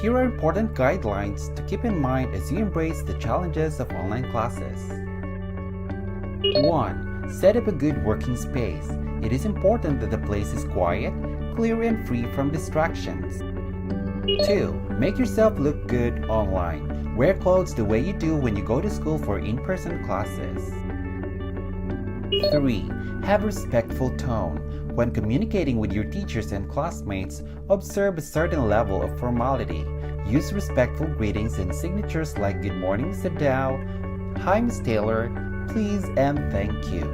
Here are important guidelines to keep in mind as you embrace the challenges of online classes. 1. Set up a good working space. It is important that the place is quiet, clear, and free from distractions. 2. Make yourself look good online. Wear clothes the way you do when you go to school for in-person classes. 3. Have a respectful tone. When communicating with your teachers and classmates, observe a certain level of formality. Use respectful greetings and signatures like "Good morning, Mr. Dow," "Hi, Ms. Taylor," "Please," and "Thank you."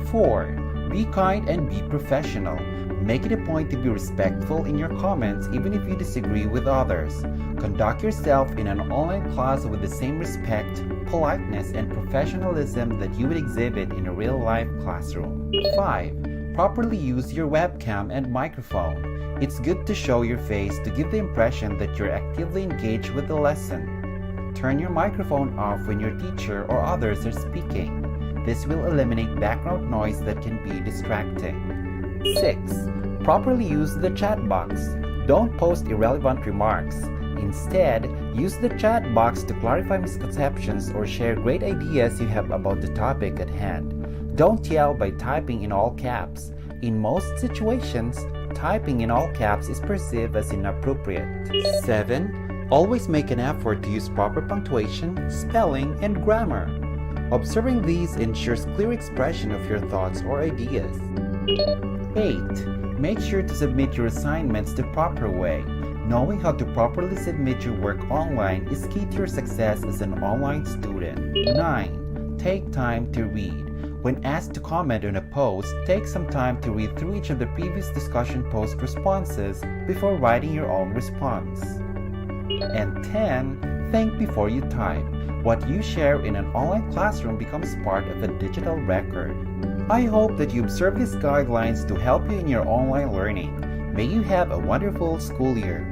4. Be kind and be professional. Make it a point to be respectful in your comments even if you disagree with others. Conduct yourself in an online class with the same respect, politeness, and professionalism that you would exhibit in a real-life classroom. 5. Properly use your webcam and microphone. It's good to show your face to give the impression that you're actively engaged with the lesson. Turn your microphone off when your teacher or others are speaking. This will eliminate background noise that can be distracting. 6. Properly use the chat box. Don't post irrelevant remarks. Instead, use the chat box to clarify misconceptions or share great ideas you have about the topic at hand. Don't yell by typing in all caps. In most situations, typing in all caps is perceived as inappropriate. 7. Always make an effort to use proper punctuation, spelling, and grammar. Observing these ensures clear expression of your thoughts or ideas. 8. Make sure to submit your assignments the proper way. Knowing how to properly submit your work online is key to your success as an online student. 9. Take time to read. When asked to comment on a post, take some time to read through each of the previous discussion post responses before writing your own response. And 10. Think before you type. What you share in an online classroom becomes part of a digital record. I hope that you observe these guidelines to help you in your online learning. May you have a wonderful school year.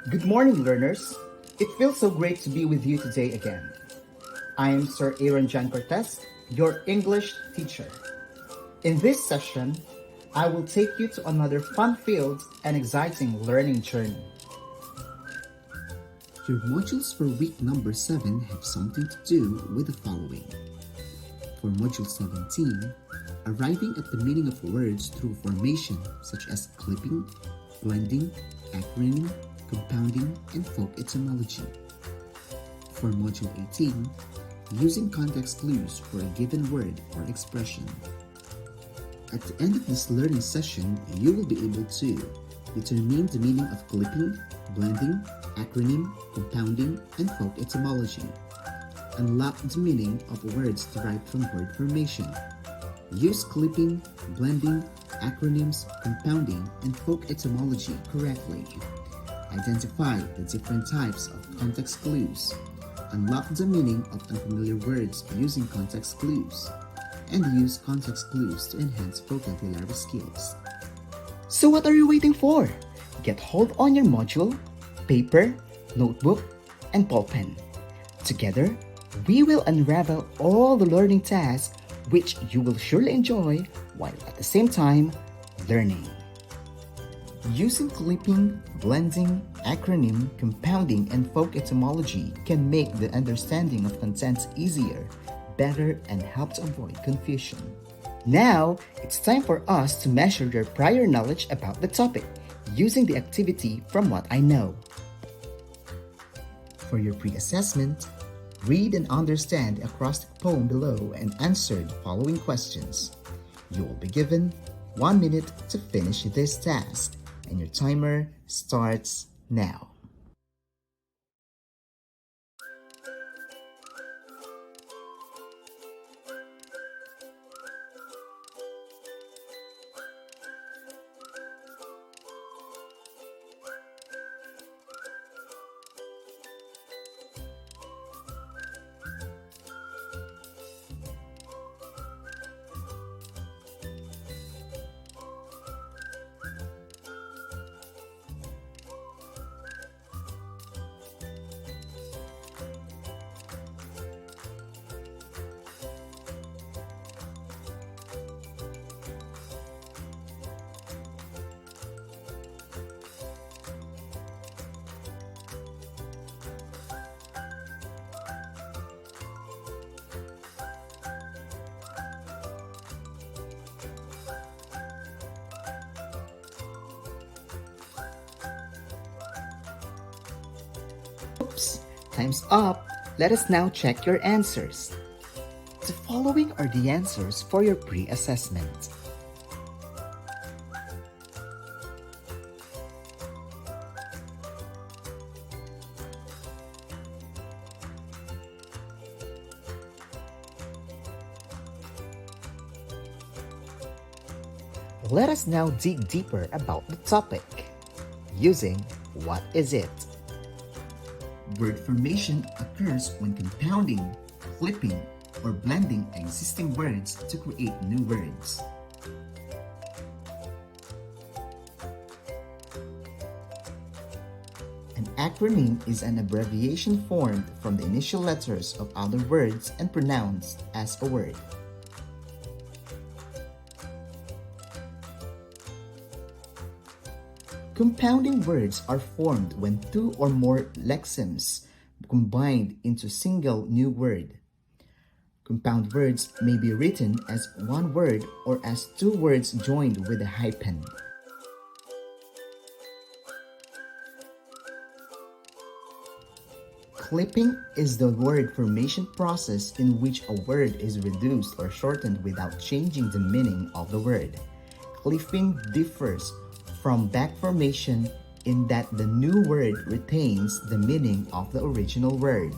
Good morning, learners. It feels so great to be with you today again. I am Sir Aaron Jan Cortez, your English teacher. In this session, I will take you to another fun-filled and exciting learning journey. Your modules for week number 7 have something to do with the following. For module 17, arriving at the meaning of words through formation such as clipping, blending, acronym, compounding, and folk etymology. For module 18, using context clues for a given word or expression. At the end of this learning session, you will be able to determine the meaning of clipping, blending, acronym, compounding, and folk etymology. Unlock the meaning of words derived from word formation. Use clipping, blending, acronyms, compounding, and folk etymology correctly. Identify the different types of context clues. unlock the meaning of unfamiliar words using context clues, and use context clues to enhance vocabulary skills. So what are you waiting for? Get hold on your module, paper, notebook, and ball pen. Together, we will unravel all the learning tasks which you will surely enjoy while at the same time learning. Using clipping, blending, acronym, compounding, and folk etymology can make the understanding of contents easier, better, and help to avoid confusion. Now, it's time for us to measure your prior knowledge about the topic using the activity from what I know. For your pre-assessment, read and understand across the poem below and answer the following questions. You will be given 1 minute to finish this task, and your timer starts now. Oops, time's up. Let us now check your answers. The following are the answers for your pre-assessment. Let us now dig deeper about the topic using what is it? Word formation occurs when compounding, clipping, or blending existing words to create new words. An acronym is an abbreviation formed from the initial letters of other words and pronounced as a word. Compounding words are formed when two or more lexemes combined into a single new word. Compound words may be written as one word or as two words joined with a hyphen. Clipping is the word formation process in which a word is reduced or shortened without changing the meaning of the word. Clipping differs from back formation in that the new word retains the meaning of the original word.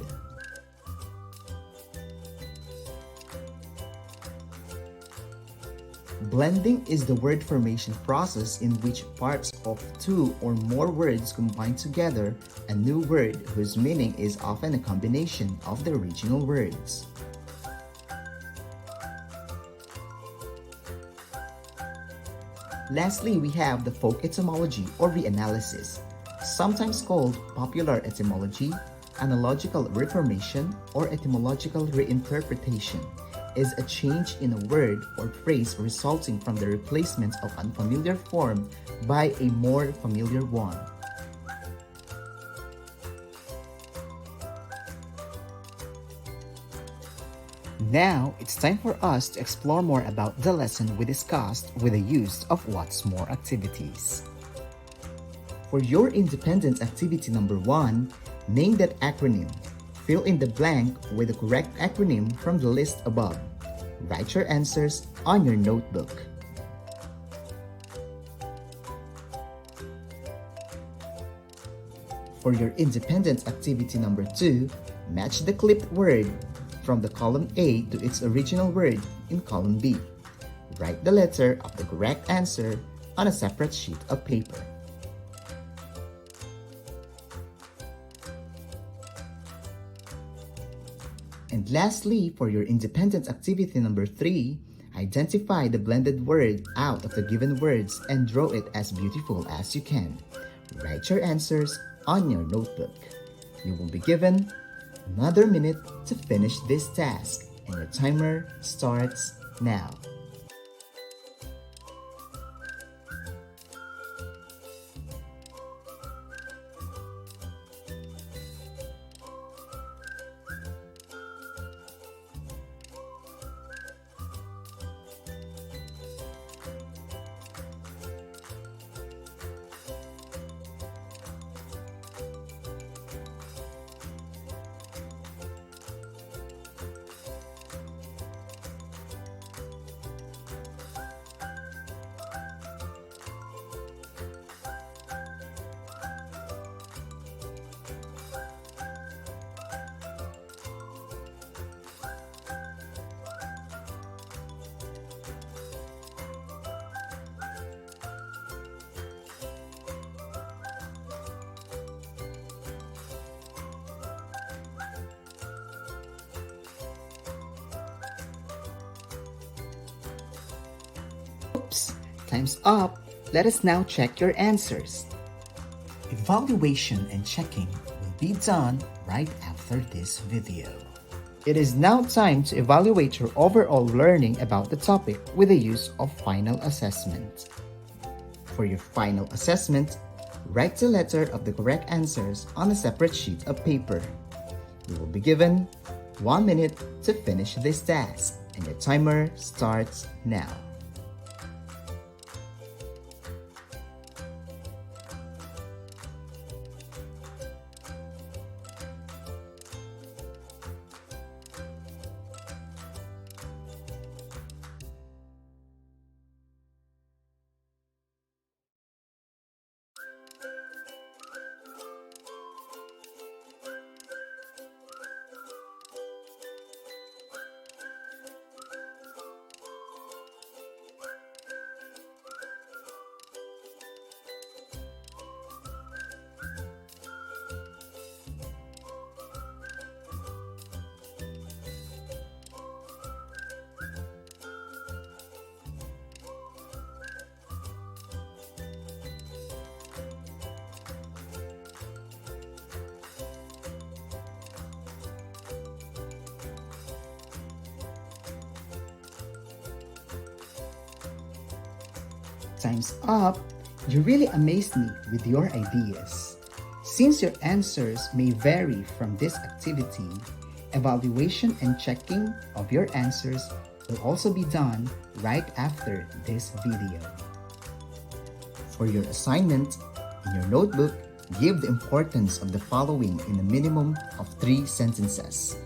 Blending is the word formation process in which parts of two or more words combine together a new word whose meaning is often a combination of the original words. Lastly, we have the folk etymology or reanalysis, sometimes called popular etymology, analogical reformation, or etymological reinterpretation, is a change in a word or phrase resulting from the replacement of an unfamiliar form by a more familiar one. Now, it's time for us to explore more about the lesson we discussed with the use of What's More activities. For your independent activity number 1, name that acronym. Fill in the blank with the correct acronym from the list above. Write your answers on your notebook. For your independent activity number 2, match the clipped word from the column A to its original word in column B. Write the letter of the correct answer on a separate sheet of paper. And lastly, for your independent activity number 3, identify the blended word out of the given words and draw it as beautiful as you can. Write your answers on your notebook. You will be given another minute to finish this task, and your timer starts now. Oops, time's up. Let us now check your answers. Evaluation and checking will be done right after this video. It is now time to evaluate your overall learning about the topic with the use of final assessment. For your final assessment, write the letter of the correct answers on a separate sheet of paper. You will be given 1 minute to finish this task, and your timer starts now. Time's up. You really amazed me with your ideas. Since your answers may vary from this activity, evaluation and checking of your answers will also be done right after this video. For your assignment, in your notebook, give the importance of the following in a minimum of 3 sentences.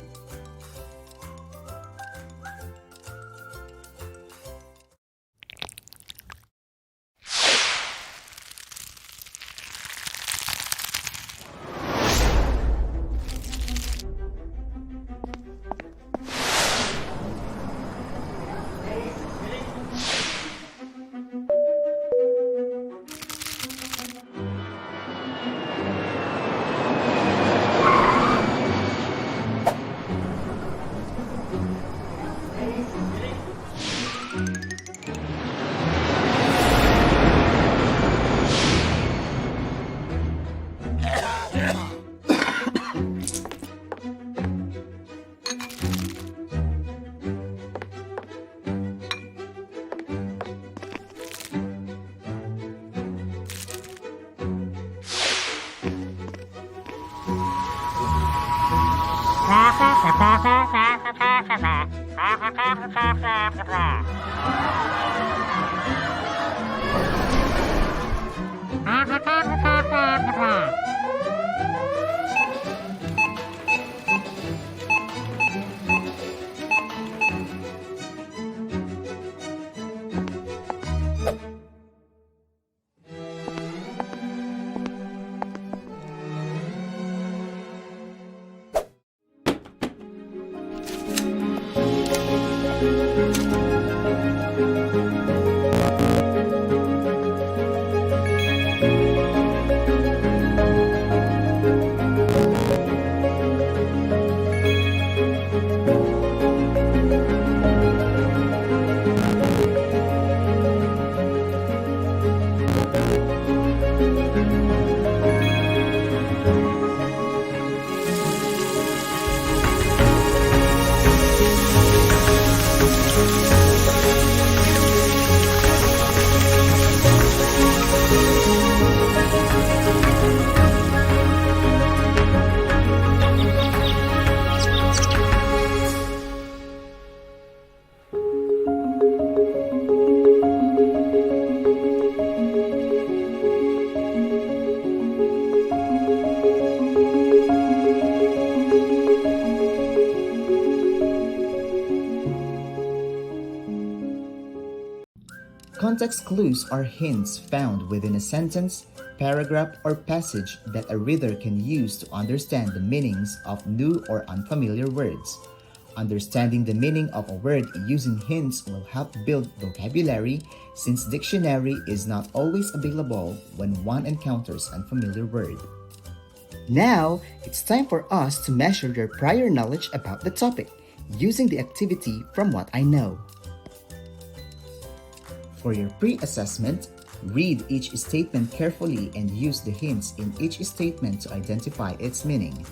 Context clues are hints found within a sentence, paragraph, or passage that a reader can use to understand the meanings of new or unfamiliar words. Understanding the meaning of a word using hints will help build vocabulary since dictionary is not always available when one encounters unfamiliar word. Now, it's time for us to measure your prior knowledge about the topic using the activity from what I know. For your pre-assessment, read each statement carefully and use the hints in each statement to identify its meaning.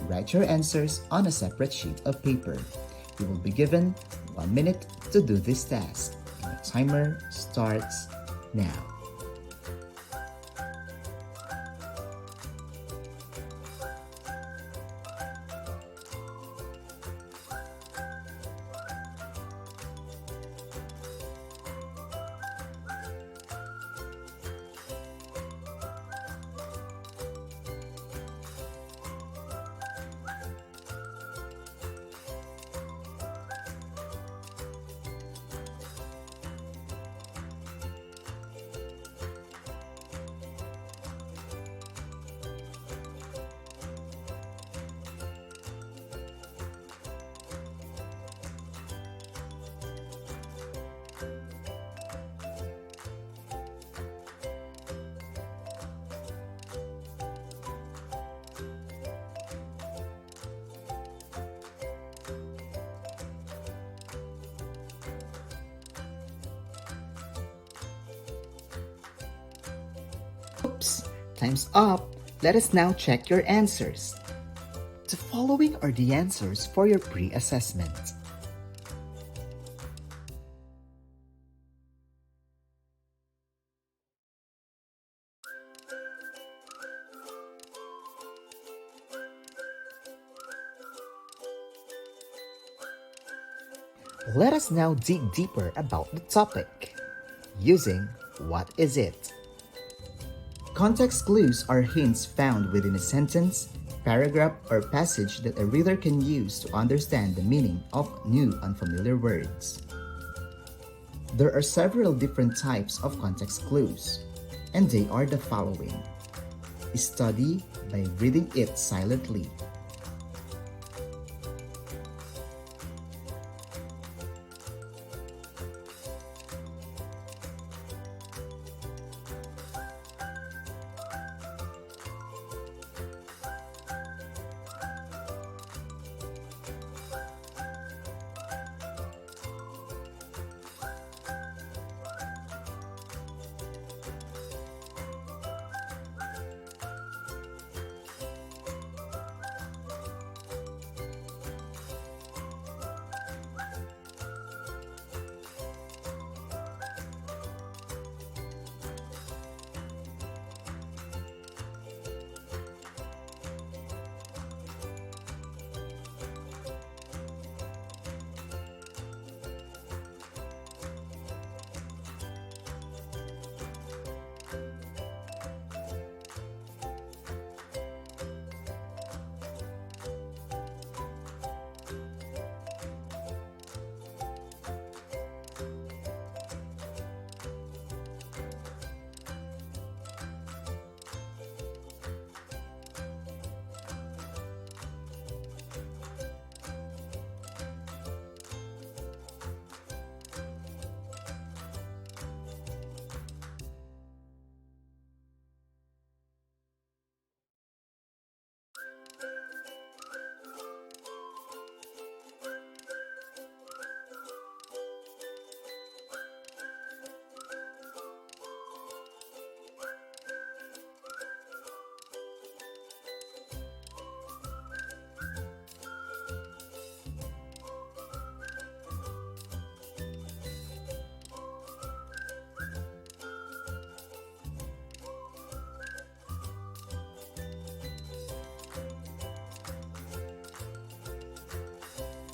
Write your answers on a separate sheet of paper. You will be given 1 minute to do this task. And the timer starts now. Oops, time's up. Let us now check your answers. The following are the answers for your pre-assessment. Let us now dig deeper about the topic using what is it? Context clues are hints found within a sentence, paragraph, or passage that a reader can use to understand the meaning of new unfamiliar words. There are several different types of context clues, and they are the following. Study by reading it silently.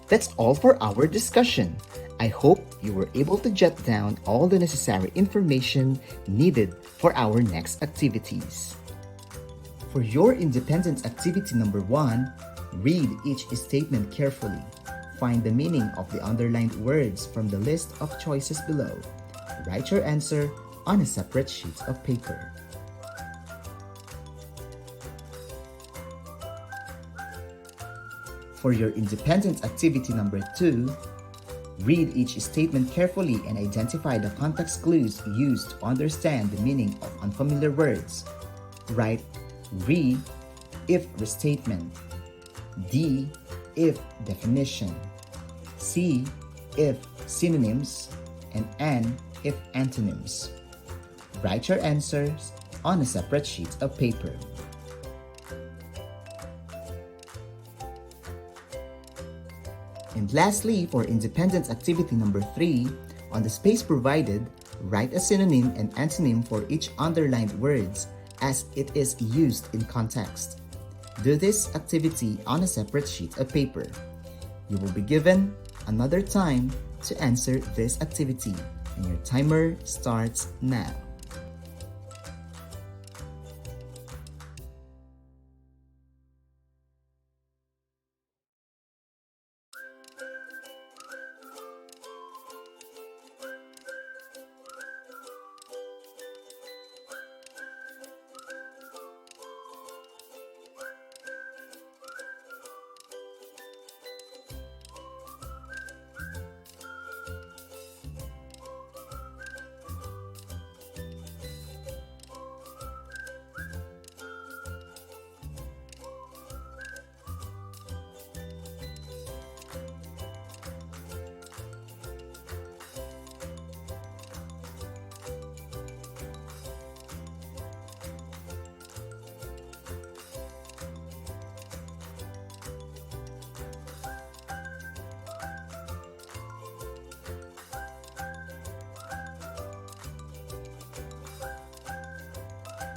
That's all for our discussion. I hope you were able to jot down all the necessary information needed for our next activities. For your independent activity number 1, read each statement carefully. Find the meaning of the underlined words from the list of choices below. Write your answer on a separate sheet of paper. For your independent activity number 2, read each statement carefully and identify the context clues used to understand the meaning of unfamiliar words. Write re if restatement, D if definition, C if synonyms, and N if antonyms. Write your answers on a separate sheet of paper. And lastly, for independent activity number 3, on the space provided, write a synonym and antonym for each underlined words as it is used in context. Do this activity on a separate sheet of paper. You will be given another time to answer this activity, and your timer starts now.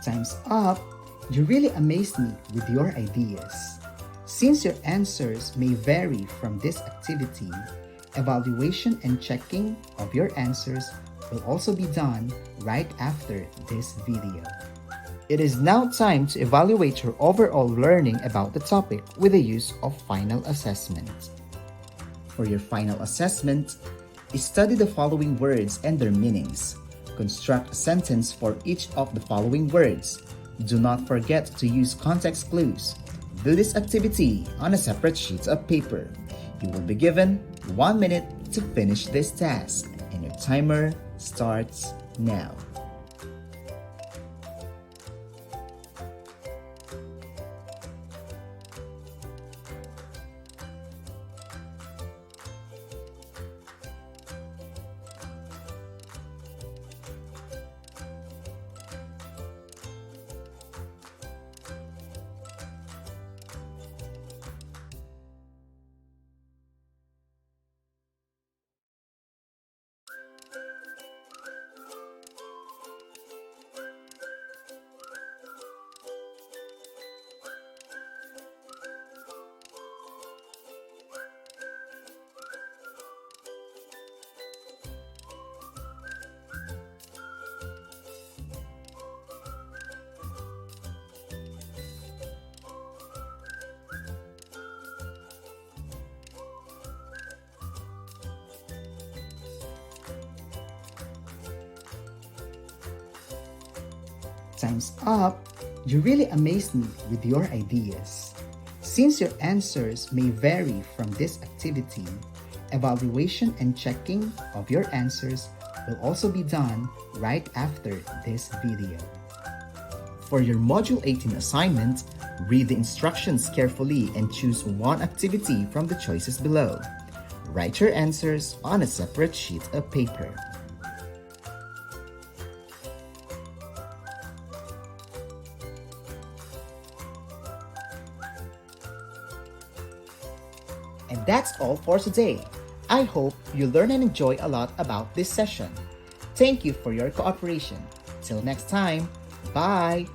Time's up! You really amazed me with your ideas. Since your answers may vary from this activity, evaluation and checking of your answers will also be done right after this video. It is now time to evaluate your overall learning about the topic with the use of final assessment. For your final assessment, study the following words and their meanings. Construct a sentence for each of the following words. Do not forget to use context clues. Do this activity on a separate sheet of paper. You will be given 1 minute to finish this task, and your timer starts now. Time's up! You really amazed me with your ideas. Since your answers may vary from this activity, evaluation and checking of your answers will also be done right after this video. For your Module 18 assignment, read the instructions carefully and choose one activity from the choices below. Write your answers on a separate sheet of paper. And that's all for today. I hope you learn and enjoy a lot about this session. Thank you for your cooperation. Till next time, bye!